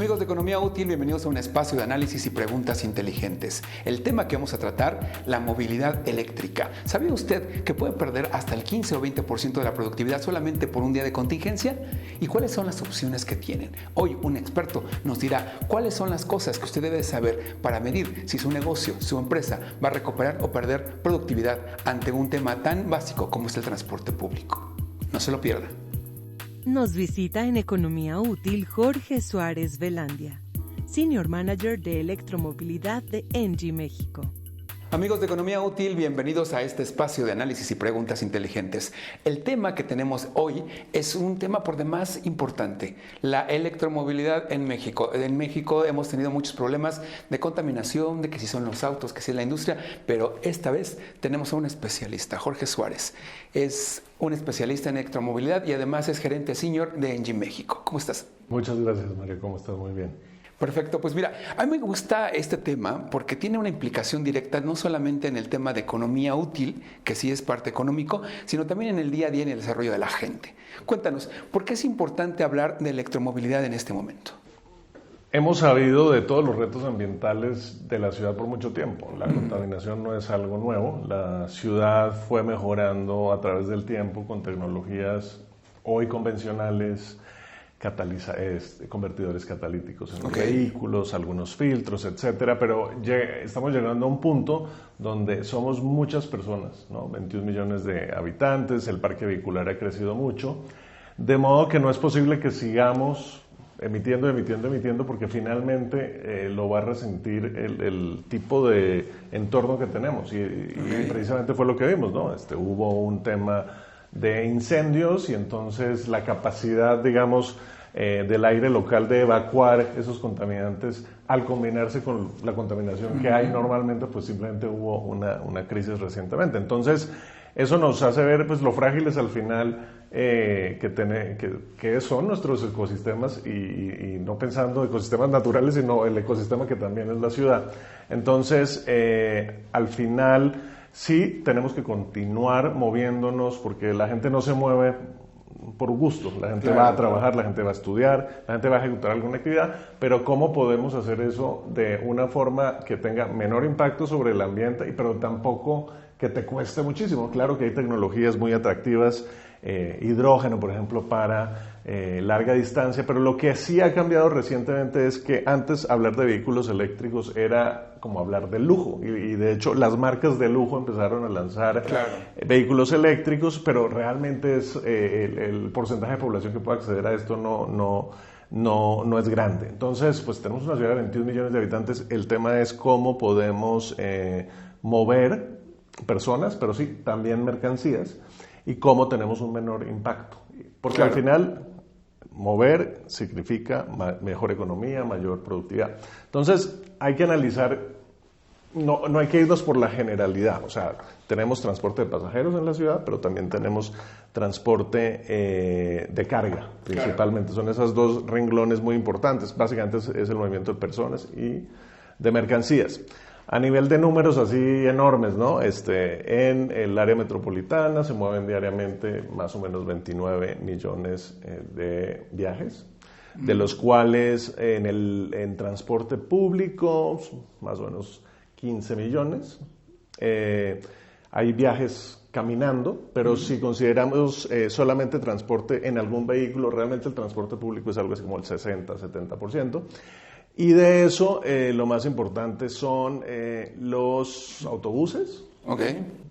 Amigos de Economía Útil, bienvenidos a un espacio de análisis y preguntas inteligentes. El tema que vamos a tratar, la movilidad eléctrica. ¿Sabía usted que puede perder hasta el 15 o 20% de la productividad solamente por un día de contingencia? ¿Y cuáles son las opciones que tienen? Hoy un experto nos dirá cuáles son las cosas que usted debe saber para medir si su negocio, su empresa va a recuperar o perder productividad ante un tema tan básico como es el transporte público. No se lo pierda. Nos visita en Economía Útil Jorge Suárez Velandia, Senior Manager de Electromovilidad de ENGIE México. Amigos de Economía Útil, bienvenidos a este espacio de análisis y preguntas inteligentes. El tema que tenemos hoy es un tema por demás importante, la electromovilidad en México. En México hemos tenido muchos problemas de contaminación, de que si son los autos, que si es la industria, pero esta vez tenemos a un especialista, Jorge Suárez. Es un especialista en electromovilidad y además es gerente senior de ENGIE México. ¿Cómo estás? Muchas gracias, Mario. ¿Cómo estás? Muy bien. Perfecto, pues mira, a mí me gusta este tema porque tiene una implicación directa no solamente en el tema de economía útil, que sí es parte económico, sino también en el día a día en el desarrollo de la gente. Cuéntanos, ¿por qué es importante hablar de electromovilidad en este momento? Hemos sabido de todos los retos ambientales de la ciudad por mucho tiempo. La contaminación no es algo nuevo. La ciudad fue mejorando a través del tiempo con tecnologías hoy convencionales, convertidores catalíticos en los vehículos, algunos filtros, etcétera, pero estamos llegando a un punto donde somos muchas personas, ¿no? 21 millones de habitantes, el parque vehicular ha crecido mucho, de modo que no es posible que sigamos emitiendo, porque finalmente lo va a resentir el tipo de entorno que tenemos, y precisamente fue lo que vimos, ¿no? Hubo un tema de incendios y entonces la capacidad, digamos, del aire local de evacuar esos contaminantes al combinarse con la contaminación que hay normalmente, pues simplemente hubo una crisis recientemente. Entonces, eso nos hace ver pues lo frágiles al final que son nuestros ecosistemas y no pensando ecosistemas naturales, sino el ecosistema que también es la ciudad. Entonces, al final sí tenemos que continuar moviéndonos porque la gente no se mueve por gusto, la gente va a trabajar, la gente va a estudiar, la gente va a ejecutar alguna actividad, pero ¿cómo podemos hacer eso de una forma que tenga menor impacto sobre el ambiente, pero tampoco que te cueste muchísimo? Claro que hay tecnologías muy atractivas, hidrógeno, por ejemplo, para larga distancia, pero lo que sí ha cambiado recientemente es que antes hablar de vehículos eléctricos era como hablar de lujo, y de hecho las marcas de lujo empezaron a lanzar vehículos eléctricos, pero realmente es el porcentaje de población que puede acceder a esto no es grande. Entonces, pues tenemos una ciudad de 21 millones de habitantes, el tema es cómo podemos mover personas, pero sí, también mercancías, y cómo tenemos un menor impacto. Porque al final, mover significa mejor economía, mayor productividad. Entonces, hay que analizar, no hay que irnos por la generalidad. O sea, tenemos transporte de pasajeros en la ciudad, pero también tenemos transporte de carga, principalmente. Son esas dos renglones muy importantes. Básicamente es el movimiento de personas y de mercancías. A nivel de números así enormes, ¿no? En el área metropolitana se mueven diariamente más o menos 29 millones de viajes, de los cuales en transporte público más o menos 15 millones. Hay viajes caminando, pero si consideramos solamente transporte en algún vehículo, realmente el transporte público es algo así como el 60-70%. Y de eso, lo más importante son los autobuses,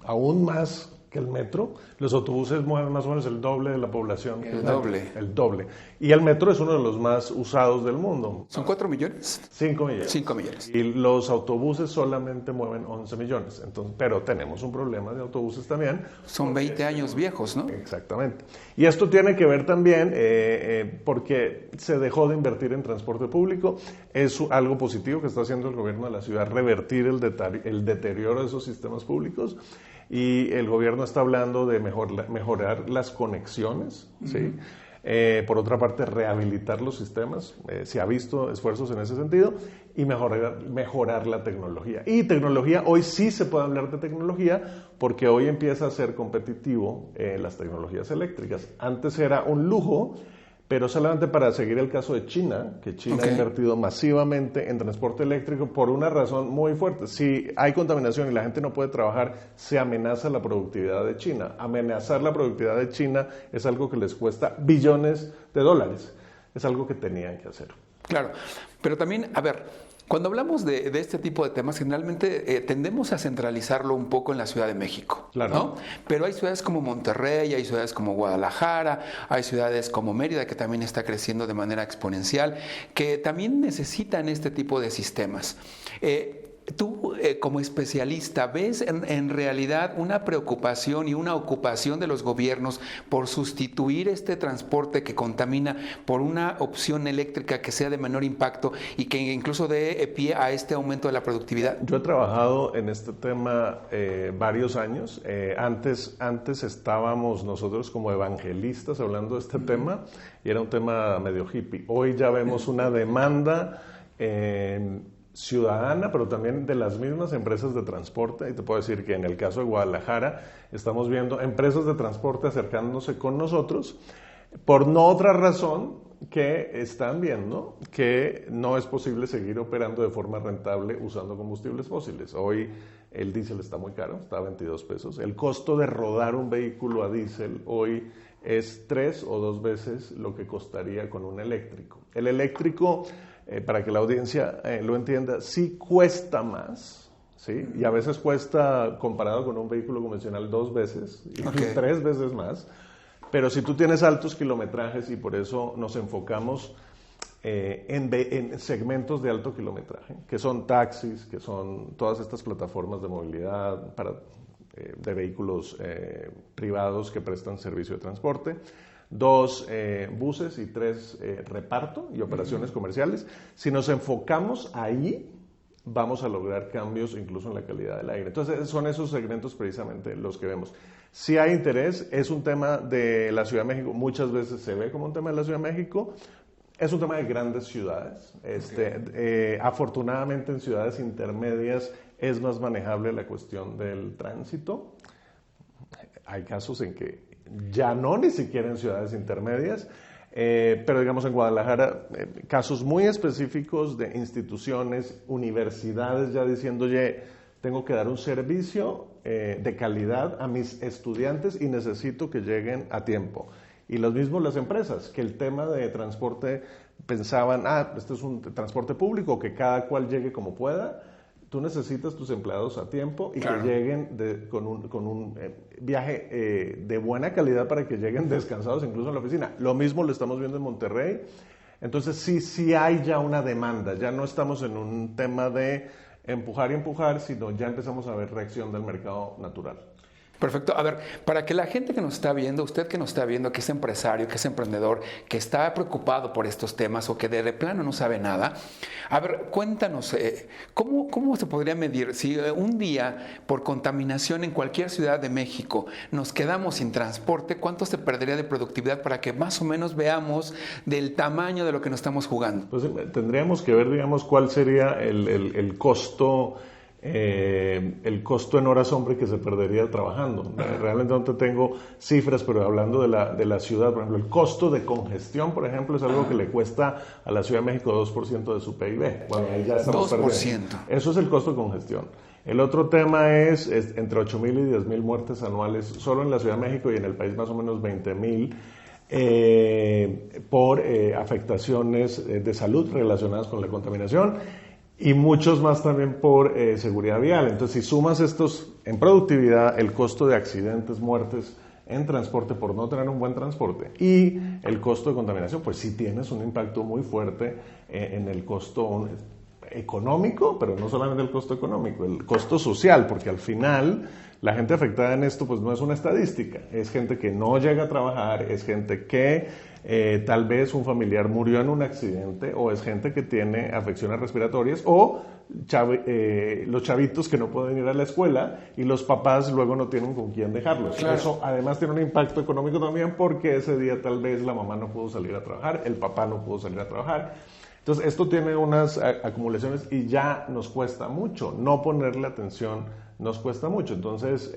aún más que el metro. Los autobuses mueven más o menos el doble de la población. El doble. Y el metro es uno de los más usados del mundo. ¿Son 4 millones? 5 millones. 5 millones. Y los autobuses solamente mueven 11 millones. Entonces, pero tenemos un problema de autobuses también. Son 20 años viejos, ¿no? Exactamente. Y esto tiene que ver también porque se dejó de invertir en transporte público. Es algo positivo que está haciendo el gobierno de la ciudad, revertir el deterioro de esos sistemas públicos. Y el gobierno está hablando de mejorar las conexiones, ¿sí? Por otra parte, rehabilitar los sistemas, se ha visto esfuerzos en ese sentido, y mejorar la tecnología. Y tecnología, hoy sí se puede hablar de tecnología, porque hoy empieza a ser competitivo las tecnologías eléctricas. Antes era un lujo, pero solamente para seguir el caso de China, que China ha invertido masivamente en transporte eléctrico por una razón muy fuerte. Si hay contaminación y la gente no puede trabajar, se amenaza la productividad de China. Amenazar la productividad de China es algo que les cuesta billones de dólares. Es algo que tenían que hacer. Claro, pero también, a ver, cuando hablamos de este tipo de temas, generalmente tendemos a centralizarlo un poco en la Ciudad de México, claro, ¿no? Pero hay ciudades como Monterrey, hay ciudades como Guadalajara, hay ciudades como Mérida, que también está creciendo de manera exponencial, que también necesitan este tipo de sistemas. Tú, como especialista, ¿ves en realidad una preocupación y una ocupación de los gobiernos por sustituir este transporte que contamina por una opción eléctrica que sea de menor impacto y que incluso dé pie a este aumento de la productividad? Yo he trabajado en este tema varios años. Antes estábamos nosotros como evangelistas hablando de este tema y era un tema medio hippie. Hoy ya vemos una demanda ciudadana, pero también de las mismas empresas de transporte, y te puedo decir que en el caso de Guadalajara estamos viendo empresas de transporte acercándose con nosotros por no otra razón que están viendo que no es posible seguir operando de forma rentable usando combustibles fósiles. Hoy el diésel está muy caro, está a 22 pesos. El costo de rodar un vehículo a diésel hoy es 3 o 2 veces lo que costaría con un eléctrico. El eléctrico, para que la audiencia lo entienda, sí cuesta más, ¿sí? Y a veces cuesta, comparado con un vehículo convencional, 2 veces, incluso 3 veces más. Pero si tú tienes altos kilometrajes, y por eso nos enfocamos en segmentos de alto kilometraje, que son taxis, que son todas estas plataformas de movilidad de vehículos privados que prestan servicio de transporte, 2 buses y 3 reparto y operaciones comerciales. Si nos enfocamos ahí, vamos a lograr cambios incluso en la calidad del aire. Entonces, son esos segmentos precisamente los que vemos. Si hay interés, es un tema de la Ciudad de México, muchas veces se ve como un tema de la Ciudad de México, es un tema de grandes ciudades. Afortunadamente en ciudades intermedias es más manejable la cuestión del tránsito. Hay casos en que ya no, ni siquiera en ciudades intermedias, pero digamos en Guadalajara, casos muy específicos de instituciones, universidades ya diciendo, oye, tengo que dar un servicio de calidad a mis estudiantes y necesito que lleguen a tiempo. Y los mismos las empresas, que el tema de transporte pensaban, este es un transporte público, que cada cual llegue como pueda. Tú necesitas tus empleados a tiempo y claro, que lleguen con un viaje de buena calidad para que lleguen descansados incluso en la oficina. Lo mismo lo estamos viendo en Monterrey. Entonces sí hay ya una demanda, ya no estamos en un tema de empujar y empujar, sino ya empezamos a ver reacción del mercado natural. Perfecto. A ver, para que la gente que nos está viendo, usted que nos está viendo, que es empresario, que es emprendedor, que está preocupado por estos temas o que de plano no sabe nada, a ver, cuéntanos, ¿cómo se podría medir si un día por contaminación en cualquier ciudad de México nos quedamos sin transporte, cuánto se perdería de productividad para que más o menos veamos del tamaño de lo que nos estamos jugando? Pues tendríamos que ver, digamos, cuál sería el costo. El costo en horas hombre que se perdería trabajando. Realmente no te tengo cifras, pero hablando de la ciudad, por ejemplo, el costo de congestión, por ejemplo, es algo que le cuesta a la Ciudad de México 2% de su PIB. Bueno, ahí ya estamos 2%. Perdiendo. Eso es el costo de congestión. El otro tema es entre 8,000 y 10,000 muertes anuales solo en la Ciudad de México y en el país más o menos 20,000 por afectaciones de salud relacionadas con la contaminación. Y muchos más también por seguridad vial. Entonces, si sumas estos en productividad, el costo de accidentes, muertes en transporte por no tener un buen transporte y el costo de contaminación, pues sí tienes un impacto muy fuerte en el costo económico, pero no solamente el costo económico, el costo social, porque al final la gente afectada en esto pues no es una estadística, es gente que no llega a trabajar, es gente que tal vez un familiar murió en un accidente o es gente que tiene afecciones respiratorias o los chavitos que no pueden ir a la escuela y los papás luego no tienen con quién dejarlos. Claro. Eso además tiene un impacto económico también porque ese día tal vez la mamá no pudo salir a trabajar, el papá no pudo salir a trabajar. Entonces esto tiene unas acumulaciones y ya nos cuesta mucho, no ponerle atención nos cuesta mucho. Entonces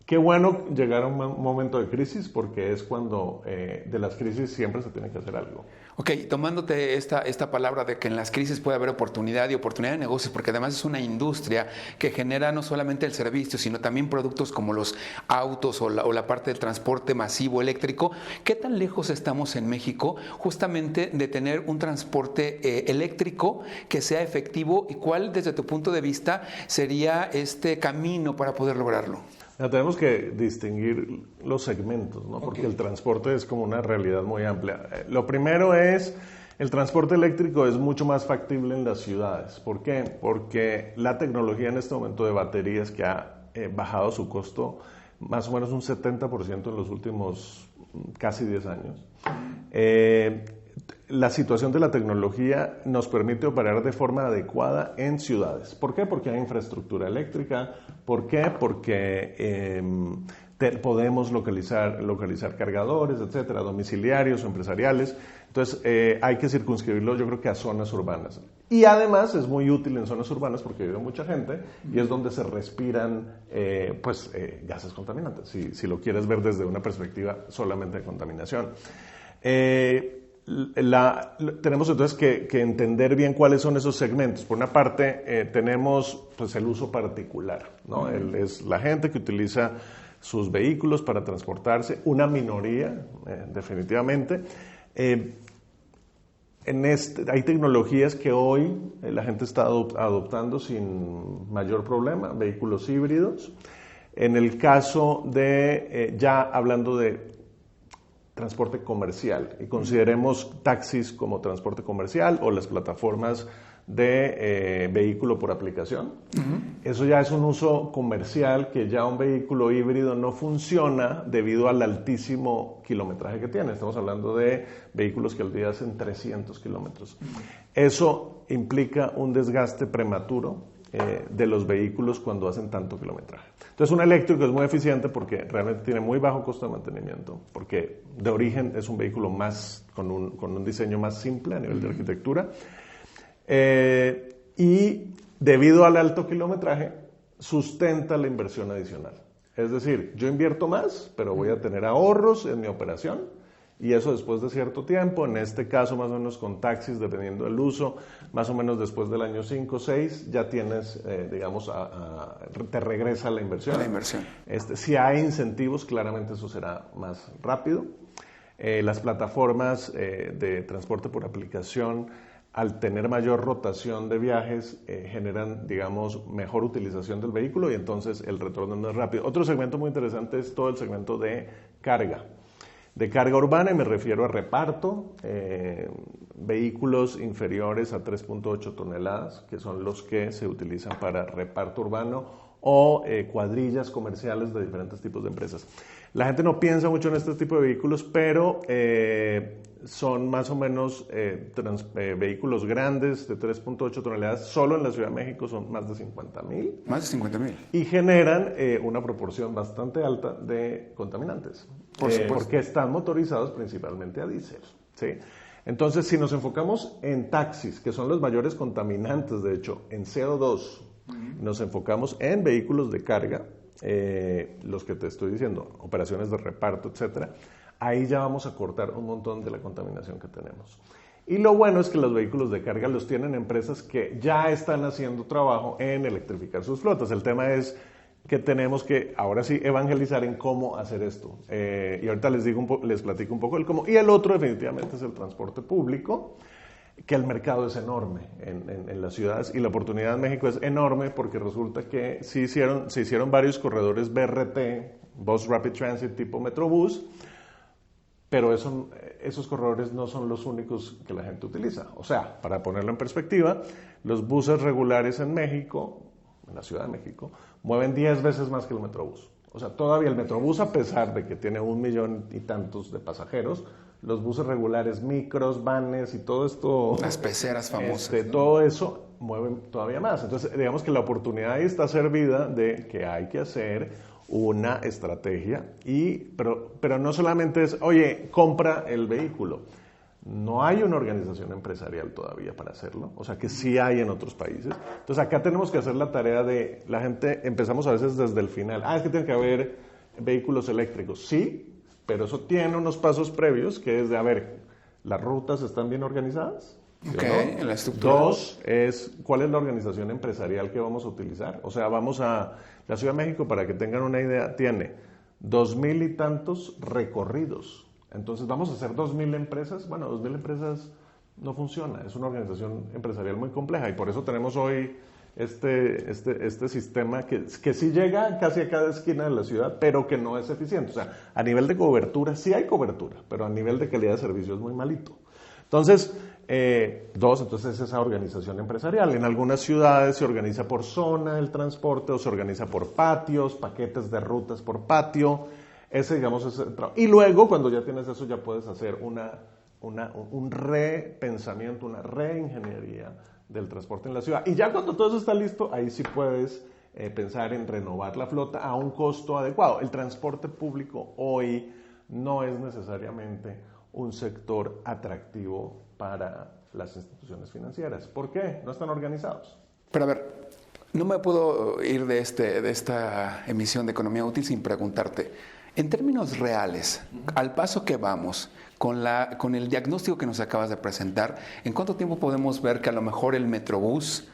Qué bueno llegar a un momento de crisis, porque es cuando de las crisis siempre se tiene que hacer algo. Ok, tomándote esta palabra de que en las crisis puede haber oportunidad y oportunidad de negocios, porque además es una industria que genera no solamente el servicio, sino también productos como los autos o la parte del transporte masivo eléctrico. ¿Qué tan lejos estamos en México justamente de tener un transporte eléctrico que sea efectivo, y cuál desde tu punto de vista sería este camino para poder lograrlo? Tenemos que distinguir los segmentos, ¿no? Porque el transporte es como una realidad muy amplia. Lo primero es, el transporte eléctrico es mucho más factible en las ciudades. ¿Por qué? Porque la tecnología en este momento de baterías, que ha bajado su costo más o menos un 70% en los últimos casi 10 años. La situación de la tecnología nos permite operar de forma adecuada en ciudades. ¿Por qué? Porque hay infraestructura eléctrica. ¿Por qué? Porque podemos localizar cargadores, etcétera, domiciliarios o empresariales. Entonces, hay que circunscribirlo, yo creo que a zonas urbanas. Y además es muy útil en zonas urbanas porque vive mucha gente y es donde se respiran gases contaminantes, si lo quieres ver desde una perspectiva solamente de contaminación. Tenemos entonces que entender bien cuáles son esos segmentos. Por una parte, tenemos pues el uso particular, ¿no? Es la gente que utiliza sus vehículos para transportarse, una minoría, definitivamente. Hay tecnologías que hoy la gente está adoptando sin mayor problema, vehículos híbridos. En el caso de, ya hablando de transporte comercial, y consideremos taxis como transporte comercial o las plataformas de vehículo por aplicación. Eso ya es un uso comercial, que ya un vehículo híbrido no funciona debido al altísimo kilometraje que tiene. Estamos hablando de vehículos que al día hacen 300 kilómetros. Eso implica un desgaste prematuro de los vehículos cuando hacen tanto kilometraje. Entonces, un eléctrico es muy eficiente porque realmente tiene muy bajo costo de mantenimiento, porque de origen es un vehículo con un diseño más simple a nivel de arquitectura, y debido al alto kilometraje sustenta la inversión adicional. Es decir, yo invierto más, pero voy a tener ahorros en mi operación, y eso después de cierto tiempo, en este caso más o menos con taxis, dependiendo del uso, más o menos después del año 5 o 6, ya tienes, te regresa la inversión. Si hay incentivos, claramente eso será más rápido. Las plataformas de transporte por aplicación, al tener mayor rotación de viajes, generan, digamos, mejor utilización del vehículo y entonces el retorno no es rápido. Otro segmento muy interesante es todo el segmento de carga. De carga urbana, y me refiero a reparto, vehículos inferiores a 3.8 toneladas, que son los que se utilizan para reparto urbano, o cuadrillas comerciales de diferentes tipos de empresas. La gente no piensa mucho en este tipo de vehículos, pero son más o menos vehículos grandes de 3.8 toneladas. Solo en la Ciudad de México son más de 50,000. Más de 50,000. Y generan una proporción bastante alta de contaminantes. Por supuesto. Porque están motorizados principalmente a diésel, ¿sí? Entonces, si nos enfocamos en taxis, que son los mayores contaminantes, de hecho, en CO2, nos enfocamos en vehículos de carga, los que te estoy diciendo, operaciones de reparto, etcétera, ahí ya vamos a cortar un montón de la contaminación que tenemos. Y lo bueno es que los vehículos de carga los tienen empresas que ya están haciendo trabajo en electrificar sus flotas. El tema es que tenemos que, ahora sí, evangelizar en cómo hacer esto. Y ahorita les platico un poco el cómo. Y el otro, definitivamente, es el transporte público, que el mercado es enorme en las ciudades, y la oportunidad en México es enorme porque resulta que se hicieron varios corredores BRT, Bus Rapid Transit tipo Metrobús, pero esos corredores no son los únicos que la gente utiliza. O sea, para ponerlo en perspectiva, los buses regulares en México, en la Ciudad de México, mueven 10 veces más que el Metrobús. O sea, todavía el Metrobús, a pesar de que tiene 1 millón y tantos de pasajeros, los buses regulares, micros, vanes y todo esto... Las peceras famosas. ¿no? Todo eso mueven todavía más. Entonces, digamos que la oportunidad ahí está servida de que hay que hacer una estrategia, pero no solamente es, oye, compra el vehículo. No hay una organización empresarial todavía para hacerlo, o sea que sí hay en otros países. Entonces acá tenemos que hacer la tarea de la gente, empezamos a veces desde el final. Es que tiene que haber vehículos eléctricos. Sí, pero eso tiene unos pasos previos, que es de, a ver, ¿las rutas están bien organizadas? Ok, ¿No? la estructura. 2 es, ¿cuál es la organización empresarial que vamos a utilizar? O sea, vamos a, la Ciudad de México, para que tengan una idea, tiene 2,000 y tantos recorridos. Entonces, ¿vamos a hacer 2,000 empresas? Bueno, 2,000 empresas no funciona, es una organización empresarial muy compleja y por eso tenemos hoy este sistema que sí llega casi a cada esquina de la ciudad, pero que no es eficiente. O sea, a nivel de cobertura, sí hay cobertura, pero a nivel de calidad de servicio es muy malito. Entonces, entonces esa organización empresarial. En algunas ciudades se organiza por zona el transporte o se organiza por patios, paquetes de rutas por patio. Ese, digamos, es el trabajo. Y luego, cuando ya tienes eso, ya puedes hacer un repensamiento, una reingeniería del transporte en la ciudad. Y ya cuando todo eso está listo, ahí sí puedes pensar en renovar la flota a un costo adecuado. El transporte público hoy no es necesariamente un sector atractivo para las instituciones financieras. ¿Por qué? No están organizados. Pero a ver, no me puedo ir de esta emisión de Economía Útil sin preguntarte, en términos reales, al paso que vamos, con el diagnóstico que nos acabas de presentar, ¿en cuánto tiempo podemos ver que a lo mejor el Metrobús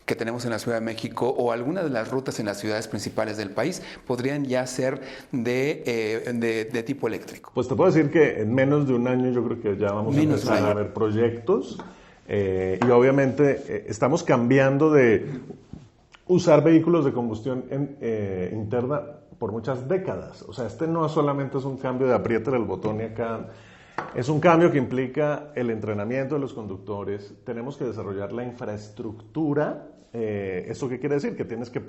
que tenemos en la Ciudad de México o alguna de las rutas en las ciudades principales del país podrían ya ser de tipo eléctrico? Pues te puedo decir que en menos de un año yo creo que ya vamos a empezar a ver proyectos y obviamente estamos cambiando de usar vehículos de combustión interna por muchas décadas. O sea, no solamente es un cambio de apriétale el botón y acá. Es un cambio que implica el entrenamiento de los conductores. Tenemos que desarrollar la infraestructura. ¿Eso qué quiere decir? Que tienes que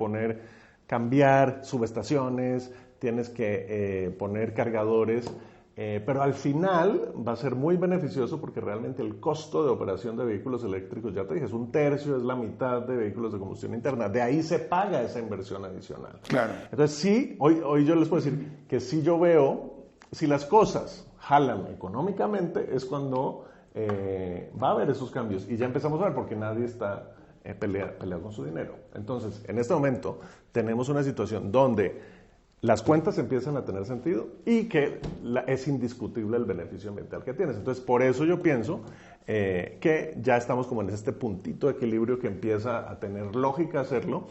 cambiar subestaciones, tienes que poner cargadores, pero al final va a ser muy beneficioso porque realmente el costo de operación de vehículos eléctricos, ya te dije, es 1/3, es la mitad de vehículos de combustión interna. De ahí se paga esa inversión adicional. Claro. Entonces sí, hoy yo les puedo decir que si yo veo, si las cosas jalan económicamente, es cuando va a haber esos cambios. Y ya empezamos a ver porque nadie está peleado con su dinero. Entonces, en este momento tenemos una situación donde las cuentas empiezan a tener sentido y que es indiscutible el beneficio ambiental que tienes. Entonces, por eso yo pienso que ya estamos como en este puntito de equilibrio que empieza a tener lógica hacerlo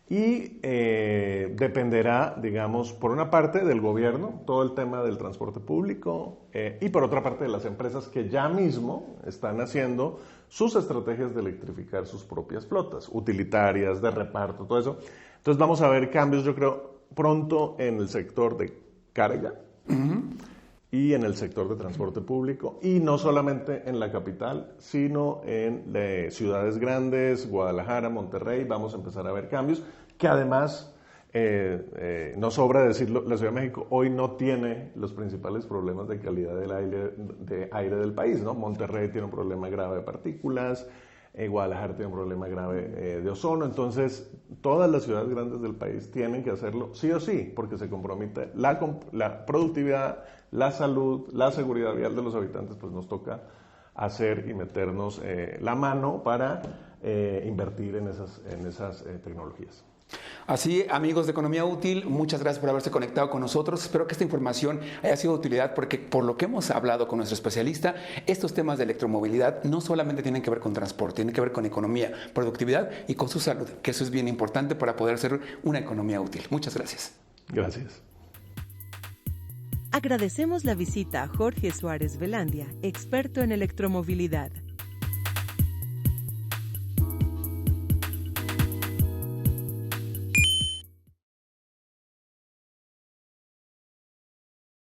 y dependerá, digamos, por una parte del gobierno, todo el tema del transporte público y por otra parte de las empresas que ya mismo están haciendo sus estrategias de electrificar sus propias flotas, utilitarias, de reparto, todo eso. Entonces vamos a ver cambios, yo creo, pronto en el sector de carga y en el sector de transporte público, y no solamente en la capital, sino en ciudades grandes, Guadalajara, Monterrey. Vamos a empezar a ver cambios que además, no sobra decirlo, la Ciudad de México hoy no tiene los principales problemas de calidad del aire del país, ¿no? Monterrey tiene un problema grave de partículas, Guadalajara tiene un problema grave de ozono. Entonces todas las ciudades grandes del país tienen que hacerlo sí o sí, porque se compromete la productividad, la salud, la seguridad vial de los habitantes. Pues nos toca hacer y meternos la mano para invertir en esas tecnologías. Así, amigos de Economía Útil, muchas gracias por haberse conectado con nosotros. Espero que esta información haya sido de utilidad porque por lo que hemos hablado con nuestro especialista, estos temas de electromovilidad no solamente tienen que ver con transporte, tienen que ver con economía, productividad y con su salud, que eso es bien importante para poder ser una economía útil. Muchas gracias. Gracias. Agradecemos la visita a Jorge Suárez Velandia, experto en electromovilidad.